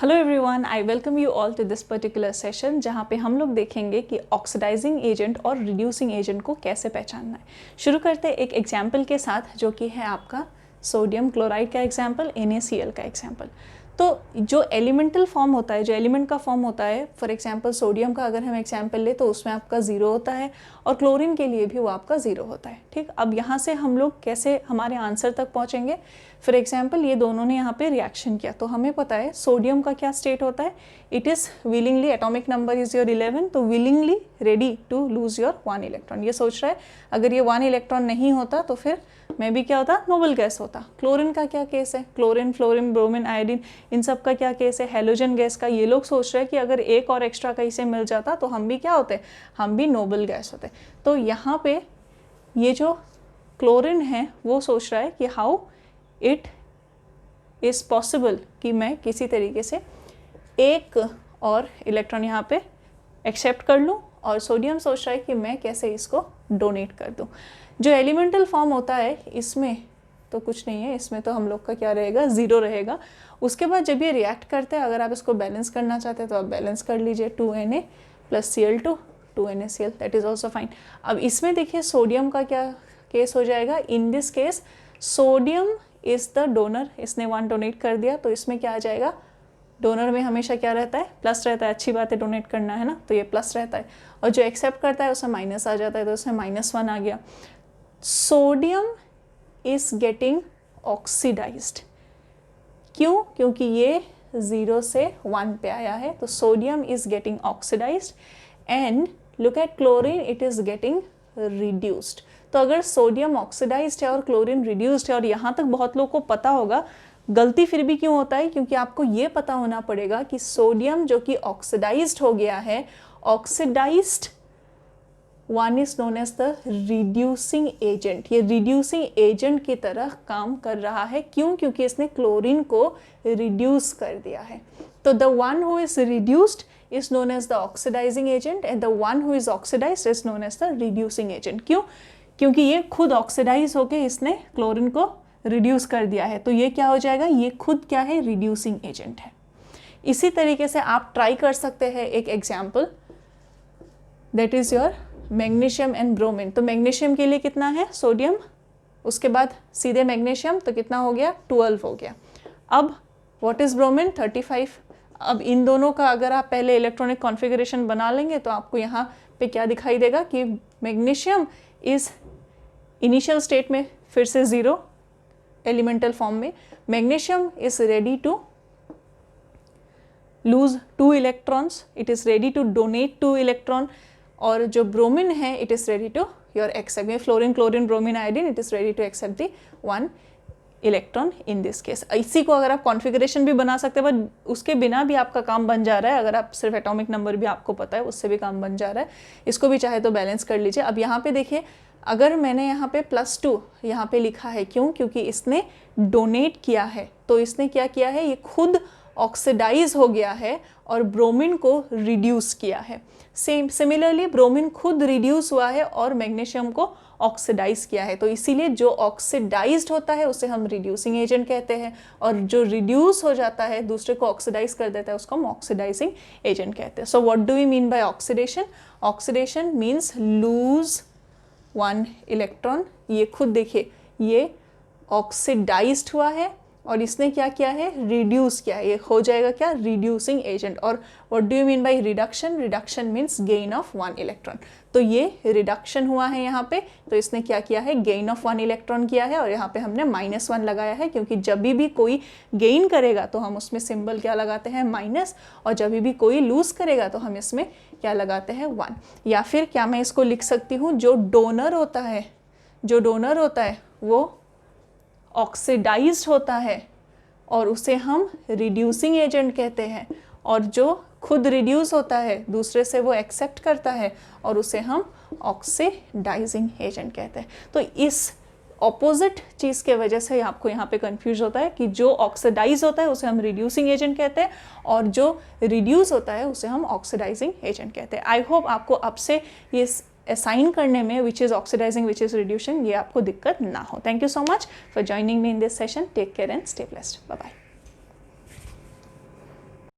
Hello everyone, I welcome you all to this particular session जहाँ पे हम लोग देखेंगे कि ऑक्सीडाइजिंग एजेंट और रिड्यूसिंग एजेंट को कैसे पहचानना है। शुरू करते हैं एक एग्जाम्पल के साथ जो कि है आपका सोडियम क्लोराइड का एग्जाम्पल, NaCl का एग्जाम्पल। तो जो एलिमेंटल फॉर्म होता है, जो एलिमेंट का फॉर्म होता है, फॉर एग्जाम्पल सोडियम का अगर हम एग्जाम्पल ले तो उसमें आपका 0 होता है और क्लोरीन के लिए भी वो आपका 0 होता है। ठीक, अब यहाँ से हम लोग कैसे हमारे आंसर तक पहुँचेंगे। फॉर एग्जाम्पल ये दोनों ने यहाँ पे रिएक्शन किया तो हमें पता है सोडियम का क्या स्टेट होता है, it is willingly, atomic number is your 11, तो willingly ready to lose your 1 electron. ये सोच रहा है अगर ये 1 इलेक्ट्रॉन नहीं होता तो फिर मैं भी क्या होता, नोबल गैस होता। क्लोरीन का क्या केस है, क्लोरीन, फ्लोरीन, ब्रोमीन, आयोडीन, इन सब का क्या केस है, हेलोजन गैस का। ये लोग सोच रहे हैं कि अगर एक और एक्स्ट्रा कहीं से मिल जाता तो हम भी क्या होते, हम भी नोबल गैस होते। तो यहाँ पे ये जो क्लोरीन है वो सोच रहा है कि हाउ इट इज़ पॉसिबल कि मैं किसी तरीके से एक और इलेक्ट्रॉन यहाँ पे एक्सेप्ट कर लूँ, और सोडियम सोच रहा है कि मैं कैसे इसको डोनेट कर दूँ। जो एलिमेंटल फॉर्म होता है इसमें तो कुछ नहीं है, इसमें तो हम लोग का क्या रहेगा, 0 रहेगा। उसके बाद जब ये रिएक्ट करते हैं, अगर आप इसको बैलेंस करना चाहते हैं तो आप बैलेंस कर लीजिए, 2Na + Cl2 2NaCl, that is also fine. अब इसमें देखिए सोडियम का क्या केस हो जाएगा, इन this case sodium is the donor, इसने 1 डोनेट कर दिया तो इसमें क्या आ जाएगा, डोनर में हमेशा क्या रहता है, प्लस रहता है। अच्छी बात है, डोनेट करना है ना, तो ये प्लस रहता है, और जो एक्सेप्ट करता है उसमें माइनस आ जाता है, तो उसमें -1 आ गया। सोडियम इज गेटिंग ऑक्सीडाइज्ड, क्यों, क्योंकि ये 0 से 1 पे आया है, तो sodium is getting oxidized. And look at chlorine, it is getting reduced. तो अगर सोडियम ऑक्सीडाइज्ड है और क्लोरीन रिड्यूस्ड है, और यहाँ तक बहुत लोगों को पता होगा, गलती फिर भी क्यों होता है, क्योंकि आपको ये पता होना पड़ेगा कि सोडियम जो कि ऑक्सीडाइज्ड हो गया है, oxidized one is known as the reducing agent. ये रिड्यूसिंग एजेंट की तरह काम कर रहा है, क्यों, क्योंकि इसने क्लोरीन को रिड्यूस कर दिया है। तो the one who is reduced is known as the oxidizing agent and the one who is oxidized is known as the reducing agent। क्यों, क्योंकि ये खुद ऑक्सीडाइज होके इसने क्लोरीन को रिड्यूस कर दिया है, तो ये क्या हो जाएगा, ये खुद क्या है, रिड्यूसिंग एजेंट है। इसी तरीके से आप ट्राई कर सकते हैं एक example, that is your magnesium and bromine. तो मैग्नीशियम के लिए कितना है, सोडियम, उसके बाद सीधे मैग्नीशियम, तो कितना हो गया, 12 हो गया। अब व्हाट इज ब्रोमीन, 35। अब इन दोनों का अगर आप पहले इलेक्ट्रॉनिक कॉन्फ़िगरेशन बना लेंगे तो आपको यहाँ पे क्या दिखाई देगा कि मैग्नीशियम इज इनिशियल स्टेट में फिर से 0 एलिमेंटल फॉर्म में, magnesium is ready to lose 2 electrons, it is ready to donate 2 electron, और जो ब्रोमीन है it is ready to your accept, fluorine, chlorine, bromine, iodine, it is ready to accept the 1 electron in this case. इसी को अगर आप configuration भी बना सकते हैं, बट उसके बिना भी आपका काम बन जा रहा है, अगर आप सिर्फ एटॉमिक नंबर भी आपको पता है उससे भी काम बन जा रहा है। इसको भी चाहे तो बैलेंस कर लीजिए। अब यहाँ पे देखिए, अगर मैंने यहाँ पे +2 यहाँ पे लिखा है, क्यों, क्योंकि इसने डोनेट किया है, तो इसने क्या किया है, ये खुद ऑक्सीडाइज हो गया है और ब्रोमीन को रिड्यूस किया है। सिमिलरली ब्रोमीन खुद रिड्यूस हुआ है और मैग्नीशियम को ऑक्सीडाइज किया है, तो इसीलिए जो ऑक्सीडाइज्ड होता है उसे हम रिड्यूसिंग एजेंट कहते हैं, और जो रिड्यूस हो जाता है, दूसरे को ऑक्सीडाइज कर देता है, उसको हम ऑक्सीडाइजिंग एजेंट कहते हैं। So what do we mean by oxidation, oxidation means lose 1 electron. ये खुद देखिए, ये ऑक्सीडाइज्ड हुआ है और इसने क्या किया है, रिड्यूस किया है, ये हो जाएगा क्या, रिड्यूसिंग एजेंट। और what do you mean by reduction, reduction means gain of 1 electron. तो ये रिडक्शन हुआ है यहाँ पे, तो इसने क्या किया है, गेन ऑफ 1 इलेक्ट्रॉन किया है, और यहाँ पे हमने -1 लगाया है, क्योंकि जब भी कोई गेन करेगा तो हम उसमें सिंबल क्या लगाते हैं, माइनस, और जब भी कोई लूज करेगा तो हम इसमें क्या लगाते हैं, 1। या फिर क्या मैं इसको लिख सकती हूँ, जो डोनर होता है, जो डोनर होता है वो ऑक्सीडाइज्ड होता है और उसे हम रिड्यूसिंग एजेंट कहते हैं, और जो खुद रिड्यूस होता है दूसरे से वो एक्सेप्ट करता है और उसे हम ऑक्सीडाइजिंग एजेंट कहते हैं। तो इस ऑपोजिट चीज़ के वजह से आपको यहाँ पे कंफ्यूज होता है कि जो ऑक्सीडाइज होता है उसे हम रिड्यूसिंग एजेंट कहते हैं, और जो रिड्यूस होता है उसे हम ऑक्सीडाइजिंग एजेंट कहते हैं। आई होप आपको अब से ये असाइन करने में which is oxidizing, which is reducing, ये आपको दिक्कत ना हो। Thank you so much for joining me in this session. Take care and stay blessed. Bye bye.